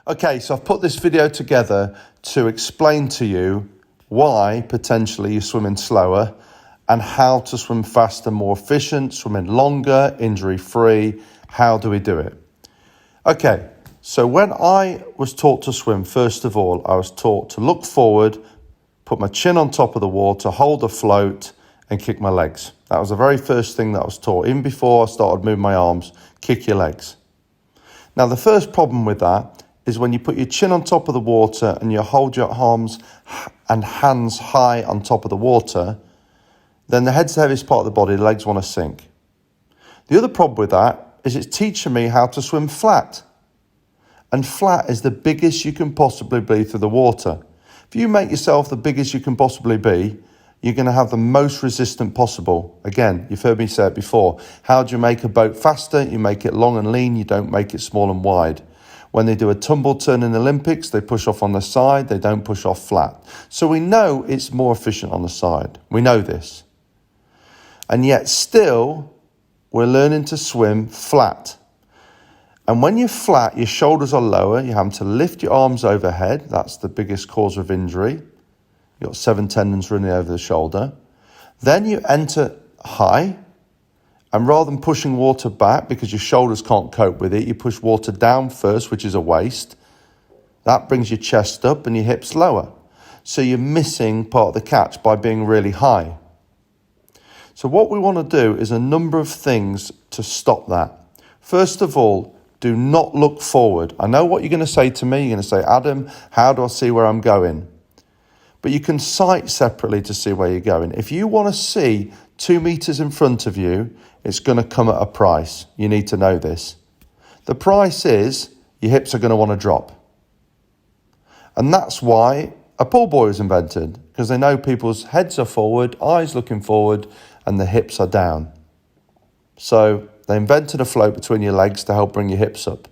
Okay, so I've put this video together to explain to you why potentially you're swimming slower and how to swim faster, more efficient, swimming longer, injury-free. How do we do it? Okay, so when I was taught to swim, first of all, I was taught to look forward, put my chin on top of the water, hold a float, and kick my legs. That was the very first thing that I was taught. Even before I started moving my arms, kick your legs. Now, the first problem with that is when you put your chin on top of the water and you hold your arms and hands high on top of the water, then the head's the heaviest part of the body, the legs want to sink. The other problem with that is it's teaching me how to swim flat. And flat is the biggest you can possibly be through the water. If you make yourself the biggest you can possibly be, you're going to have the most resistant possible. Again, you've heard me say it before. How do you make a boat faster? You make it long and lean, you don't make it small and wide. When they do a tumble turn in the Olympics, they push off on the side, they don't push off flat. So we know it's more efficient on the side. We know this. And yet still, we're learning to swim flat. And when you're flat, your shoulders are lower, you're having to lift your arms overhead. That's the biggest cause of injury. You've got 7 tendons running over the shoulder. Then you enter high. And rather than pushing water back because your shoulders can't cope with it, you push water down first, which is a waste. That brings your chest up and your hips lower. So you're missing part of the catch by being really high. So what we want to do is a number of things to stop that. First of all, do not look forward. I know what you're going to say to me. You're going to say, Adam, how do I see where I'm going? But you can sight separately to see where you're going. If you want to see 2 meters in front of you, it's going to come at a price. You need to know this. The price is your hips are going to want to drop. And that's why a pull buoy was invented, because they know people's heads are forward, eyes looking forward, and the hips are down. So they invented a float between your legs to help bring your hips up.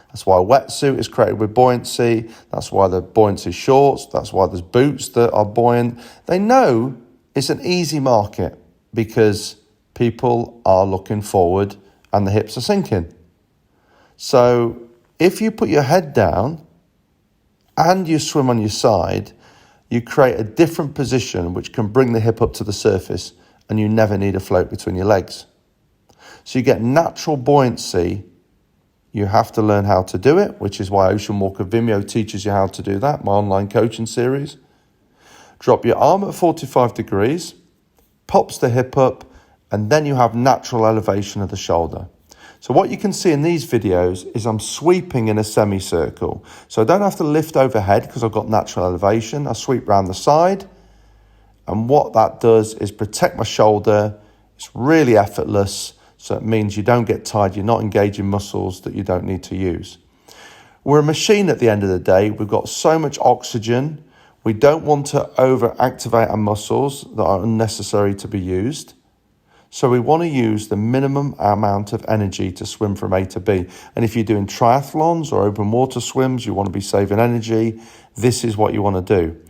That's why a wetsuit is created with buoyancy. That's why the buoyancy shorts. That's why there's boots that are buoyant. They know it's an easy market because people are looking forward and the hips are sinking. So if you put your head down and you swim on your side, you create a different position which can bring the hip up to the surface and you never need a float between your legs. So you get natural buoyancy. You have to learn how to do it, which is why Ocean Walker Vimeo teaches you how to do that, my online coaching series. Drop your arm at 45 degrees, pops the hip up, and then you have natural elevation of the shoulder. So what you can see in these videos is I'm sweeping in a semicircle. So I don't have to lift overhead because I've got natural elevation. I sweep round the side. And what that does is protect my shoulder. It's really effortless. So it means you don't get tired. You're not engaging muscles that you don't need to use. We're a machine at the end of the day. We've got so much oxygen. We don't want to overactivate our muscles that are unnecessary to be used. So we want to use the minimum amount of energy to swim from A to B. And if you're doing triathlons or open water swims, you want to be saving energy, this is what you want to do.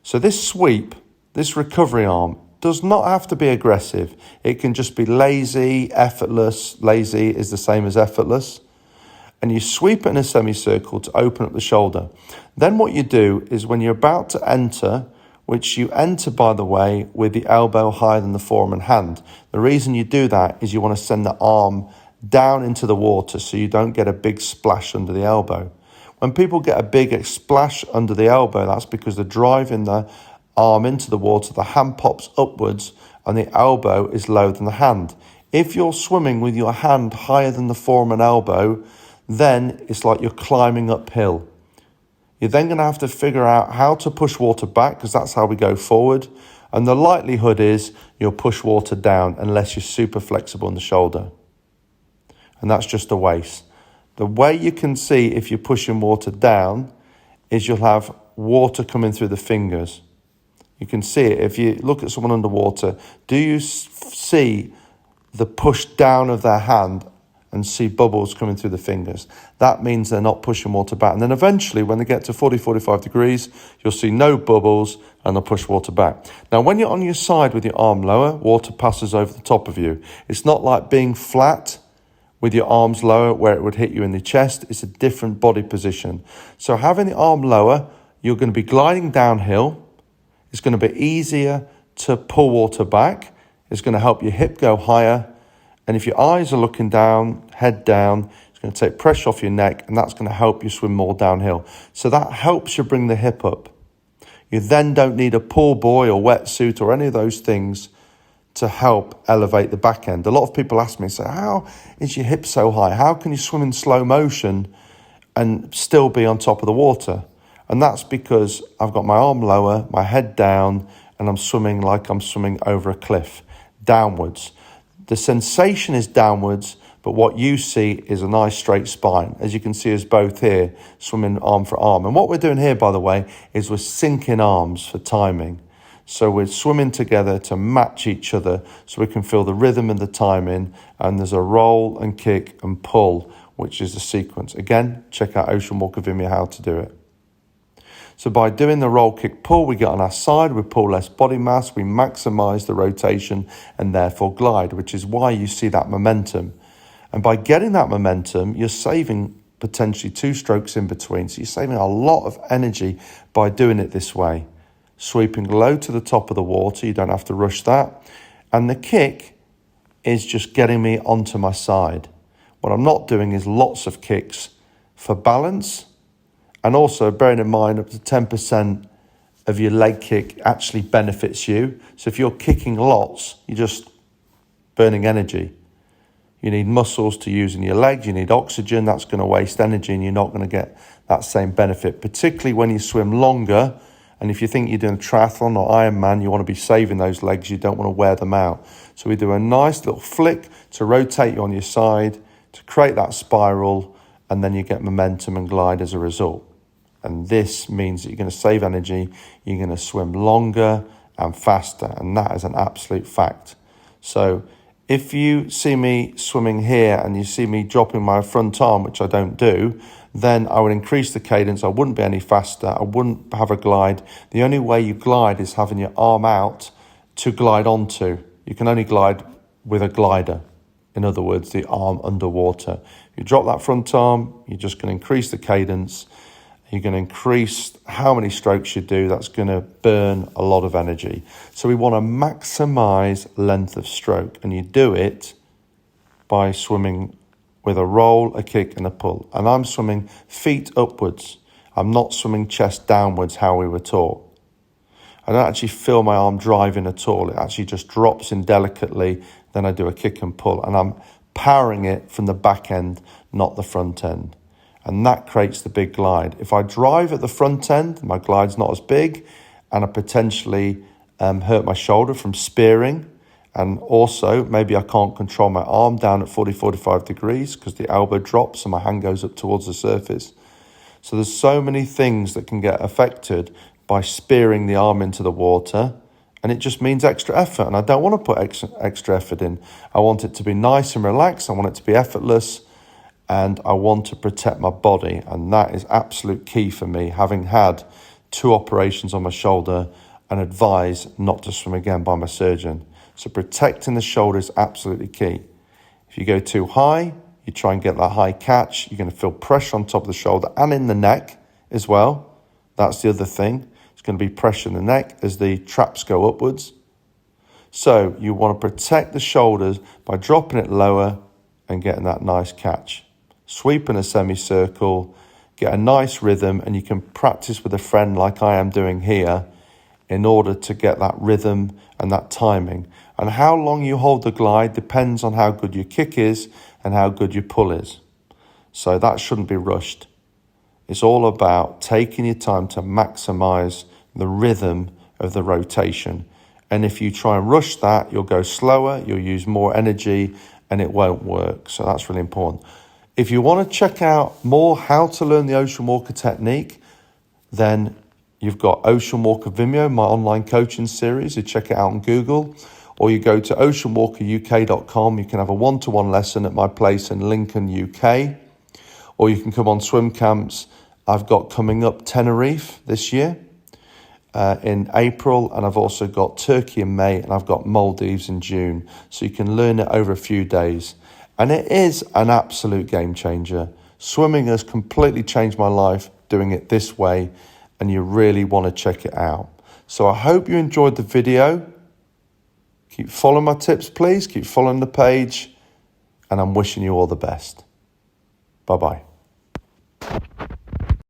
So this sweep, this recovery arm, does not have to be aggressive. It can just be lazy, effortless. Lazy is the same as effortless. And you sweep it in a semicircle to open up the shoulder. Then what you do is when you're about to enter, which you enter, by the way, with the elbow higher than the forearm and hand. The reason you do that is you want to send the arm down into the water so you don't get a big splash under the elbow. When people get a big splash under the elbow, that's because they're driving the arm into the water, the hand pops upwards and the elbow is lower than the hand. If you're swimming with your hand higher than the forearm and elbow, then it's like you're climbing uphill. You're then going to have to figure out how to push water back because that's how we go forward. And the likelihood is you'll push water down unless you're super flexible in the shoulder. And that's just a waste. The way you can see if you're pushing water down is you'll have water coming through the fingers. You can see it. If you look at someone underwater, do you see the push down of their hand and see bubbles coming through the fingers? That means they're not pushing water back. And then eventually, when they get to 40, 45 degrees, you'll see no bubbles and they'll push water back. Now, when you're on your side with your arm lower, water passes over the top of you. It's not like being flat with your arms lower where it would hit you in the chest. It's a different body position. So having the arm lower, you're going to be gliding downhill. It's going to be easier to pull water back. It's going to help your hip go higher. And if your eyes are looking down, head down, it's going to take pressure off your neck, and that's going to help you swim more downhill. So that helps you bring the hip up. You then don't need a pool buoy or wetsuit or any of those things to help elevate the back end. A lot of people ask me, so how is your hip so high? How can you swim in slow motion and still be on top of the water? And that's because I've got my arm lower, my head down, and I'm swimming like I'm swimming over a cliff, downwards. The sensation is downwards, but what you see is a nice straight spine. As you can see us both here, swimming arm for arm. And what we're doing here, by the way, is we're syncing arms for timing. So we're swimming together to match each other so we can feel the rhythm and the timing. And there's a roll and kick and pull, which is the sequence. Again, check out Ocean Walker Vimeo how to do it. So by doing the roll, kick, pull, we get on our side, we pull less body mass, we maximize the rotation and therefore glide, which is why you see that momentum. And by getting that momentum, you're saving potentially 2 strokes in between. So you're saving a lot of energy by doing it this way. Sweeping low to the top of the water, you don't have to rush that. And the kick is just getting me onto my side. What I'm not doing is lots of kicks for balance. And also bearing in mind up to 10% of your leg kick actually benefits you. So if you're kicking lots, you're just burning energy. You need muscles to use in your legs, you need oxygen, that's going to waste energy and you're not going to get that same benefit, particularly when you swim longer. And if you think you're doing a triathlon or Ironman, you want to be saving those legs, you don't want to wear them out. So we do a nice little flick to rotate you on your side, to create that spiral, and then you get momentum and glide as a result. And this means that you're going to save energy, you're going to swim longer and faster, and that is an absolute fact. So if you see me swimming here and you see me dropping my front arm, which I don't do, then I would increase the cadence. I wouldn't be any faster. I wouldn't have a glide. The only way you glide is having your arm out to glide onto. You can only glide with a glider. In other words, the arm underwater. If you drop that front arm, you're just going to increase the cadence. You're going to increase how many strokes you do. That's going to burn a lot of energy. So we want to maximize length of stroke. And you do it by swimming with a roll, a kick, and a pull. And I'm swimming feet upwards. I'm not swimming chest downwards how we were taught. I don't actually feel my arm driving at all. It actually just drops in delicately. Then I do a kick and pull. And I'm powering it from the back end, not the front end. And that creates the big glide. If I drive at the front end, my glide's not as big, and I potentially hurt my shoulder from spearing. And also, maybe I can't control my arm down at 40, 45 degrees because the elbow drops and my hand goes up towards the surface. So there's so many things that can get affected by spearing the arm into the water. And it just means extra effort. And I don't want to put extra effort in. I want it to be nice and relaxed. I want it to be effortless. And I want to protect my body. And that is absolute key for me, having had 2 operations on my shoulder and advised not to swim again by my surgeon. So protecting the shoulder is absolutely key. If you go too high, you try and get that high catch, you're going to feel pressure on top of the shoulder and in the neck as well. That's the other thing. It's going to be pressure in the neck as the traps go upwards. So you want to protect the shoulders by dropping it lower and getting that nice catch. Sweep in a semicircle, get a nice rhythm, and you can practice with a friend like I am doing here in order to get that rhythm and that timing. And how long you hold the glide depends on how good your kick is and how good your pull is. So that shouldn't be rushed. It's all about taking your time to maximize the rhythm of the rotation. And if you try and rush that, you'll go slower, you'll use more energy, and it won't work. So that's really important. If you want to check out more how to learn the Ocean Walker technique, then you've got Ocean Walker Vimeo, my online coaching series. You check it out on Google, or you go to oceanwalkeruk.com. You can have a one-to-one lesson at my place in Lincoln, UK, or you can come on swim camps. I've got coming up Tenerife this year in April, and I've also got Turkey in May, and I've got Maldives in June. So you can learn it over a few days. And it is an absolute game changer. Swimming has completely changed my life doing it this way, and you really want to check it out. So I hope you enjoyed the video. Keep following my tips, please. Keep following the page, and I'm wishing you all the best. Bye-bye.